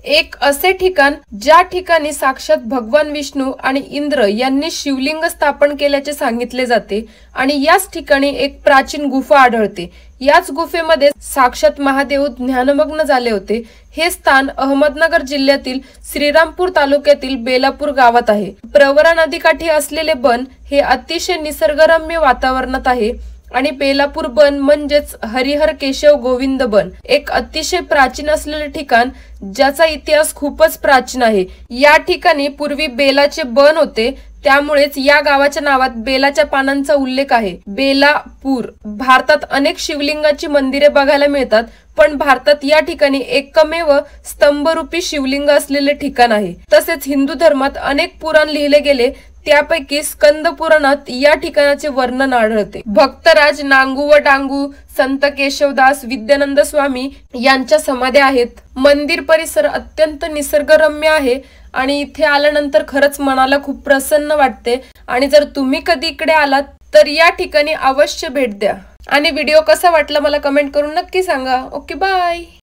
एक असे ठिकाण ज्या ठिकाणी साक्षात भगवान विष्णू आणि इंद्र यांनी शिवलिंग स्थापन केल्याचे सांगितले जाते आणि याच ठिकाणी एक प्राचीन गुफा आढळते। याच गुफेमध्ये साक्षात महादेव ध्यानमग्न झाले होते। हे स्थान अहमदनगर जिल्ह्यातील श्रीरामपूर तालुक्यातील बेलापूर गावात आहे। प्रवरा नदीकाठी असलेले बन हे अतिशय निसर्गरम्य वातावरणात आहे आणि बेलापूर बन म्हणजेच हरिहर केशव गोविंद बन एक अतिशय प्राचीन असलेले ठिकाण ज्याचा इतिहास खूपच प्राचीन आहे। या ठिकाणी पूर्वी बेलाचे बन होते, त्यामुळेच या गावाच्या नावात बेलाच्या पानांचा उल्लेख आहे। बेलापूर भारतात अनेक शिवलिंगाची मंदिरे बघायला मिळतात, पण भारतात या ठिकाणी एकमेव स्तंभरूपी शिवलिंग असलेले ठिकाण आहे। तसेच हिंदू धर्मात अनेक पुराण लिहिले गेले, त्यापैकी स्कंद पुराणात या ठिकाणाचे वर्णन आढळते। भक्तराज नांगू व डांगू, संत केशवदास, विद्यानंद स्वामी यांच्या समाध्या आहेत। मंदिर परिसर अत्यंत निसर्गरम्य आहे आणि इथे आल्यानंतर खरंच मनाला खूप प्रसन्न वाटते। आणि जर तुम्ही कधी इकडे आलात तर या ठिकाणी अवश्य भेट द्या। आणि व्हिडिओ कसा वाटला मला कमेंट करून नक्की सांगा। Okay, bye.